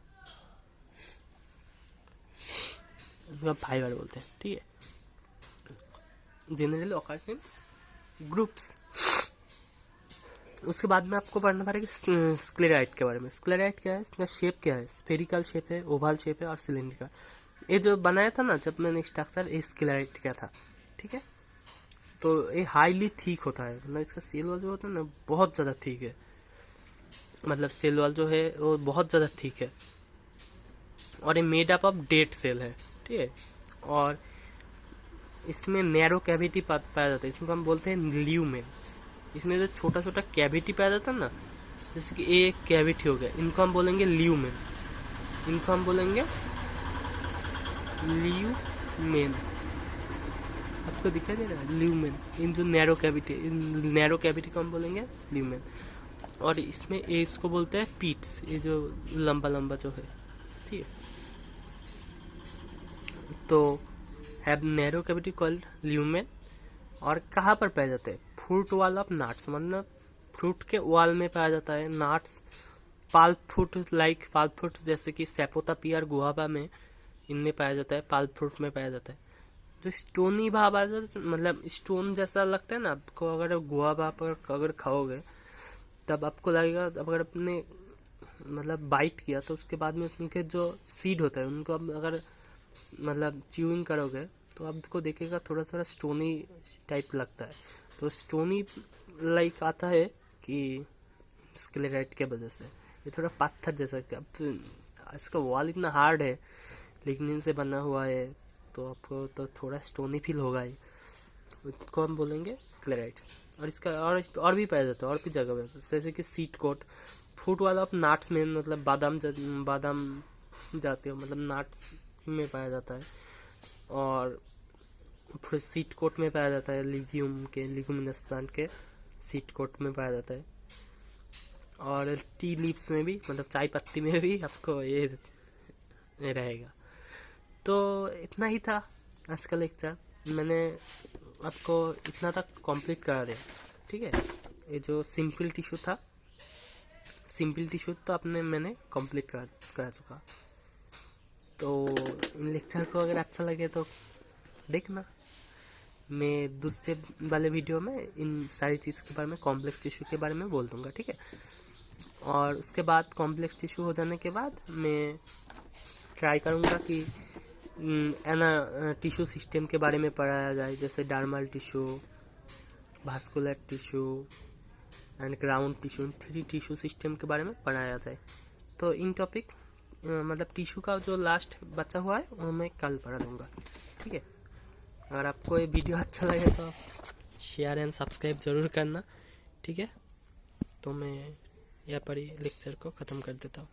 फाइबर बोलते हैं, ठीक है। Generally occurs in groups. उसके बाद में आपको पढ़ना पड़ेगा स्क्लेराइट के बारे में। स्क्लेराइट क्या है, इसका शेप क्या है, स्फेरिकल शेप है, ओवल शेप है और सिलेंड्रिकल। ये जो बनाया था ना जब मैंने स्ट्रक्चर, ये स्क्लेराइट का था, ठीक है। तो ये हाईली थिक होता है, मतलब इसका सेल वॉल जो होता है ना बहुत ज़्यादा थिक है, मतलब सेल वॉल जो है वो बहुत ज़्यादा थिक है, और ये made up of dead cell है, ठीक है। और इसमें नैरो कैविटी पाया जाता है, इसको हम बोलते हैं ल्यूमेन। इसमें जो छोटा छोटा कैविटी पाया जाता है ना, जैसे कि एक कैविटी हो गया, इनको हम बोलेंगे ल्यूमेन, इनको हम बोलेंगे ल्यूमेन। आपको दिखाई दे रहा है ल्यूमेन, इन जो नैरो कैविटी, इन नैरो कैविटी को हम बोलेंगे ल्यूमेन। और इसमें इसको बोलते हैं पीट्स, ये जो लंबा लंबा जो है, ठीक है। तो have narrow cavity called lumen. और कहाँ पर पाया जाता है? फ्रूट वाल ऑफ नट्स, मतलब फ्रूट के वाल में पाया जाता है। Nuts, pulp fruit, like pulp fruit जैसे कि सैपोता पियर गुआवा में, इनमें पाया जाता है, पाल्प फ्रूट में पाया जाता है। जो स्टोनी भाव आ जाता है, मतलब स्टोन जैसा लगता है ना आपको, अगर गुआवा पर अगर खाओगे तब आपको लगेगा, अगर अपने मतलब बाइट किया तो उसके बाद में उनके जो सीड होता है उनको अब अगर मतलब च्यूइंग करोगे तो आपको देखेगा थोड़ा थोड़ा स्टोनी टाइप लगता है। तो स्टोनी लाइक आता है कि स्क्लेराइट के वजह से ये थोड़ा पत्थर जैसा, अब इसका वॉल इतना हार्ड है, लिग्निन से बना हुआ है, तो आपको तो थोड़ा स्टोनी फील होगा ही, उसको हम बोलेंगे स्क्लेराइट्स। और इसका और भी पाया जाता है, और भी जगह पे, जैसे कि सीट कोट, फ्रूट वाला आप नट्स में, मतलब बादाम जाते हो, मतलब नट्स में पाया जाता है। और फिर सीट कोट में पाया जाता है, लिग्यूमिनस प्लांट के सीट कोट में पाया जाता है। और टी लीव्स में भी, मतलब चाय पत्ती में भी आपको ये रहेगा। तो इतना ही था आज का लेक्चर, मैंने आपको इतना तक कंप्लीट करा दिया, ठीक है। ये जो सिंपल टिश्यू था, सिंपल टिश्यू तो अपने मैंने कंप्लीट करा चुका। तो इन लेक्चर को अगर अच्छा लगे तो देखना, मैं दूसरे वाले वीडियो में इन सारी चीज़ के बारे में, कॉम्प्लेक्स टिश्यू के बारे में बोल दूंगा, ठीक है। और उसके बाद कॉम्प्लेक्स टिश्यू हो जाने के बाद मैं ट्राई करूंगा कि टिश्यू सिस्टम के बारे में पढ़ाया जाए, जैसे dermal tissue, vascular tissue and ground tissue, 3 tissue system के बारे में पढ़ाया जाए। तो इन टॉपिक मतलब टिश्यू का जो लास्ट बचा हुआ है वो मैं कल पढ़ा दूंगा, ठीक है। अगर आपको ये वीडियो अच्छा लगे तो शेयर एंड सब्सक्राइब ज़रूर करना, ठीक है। तो मैं यहाँ पर ही लेक्चर को ख़त्म कर देता हूँ।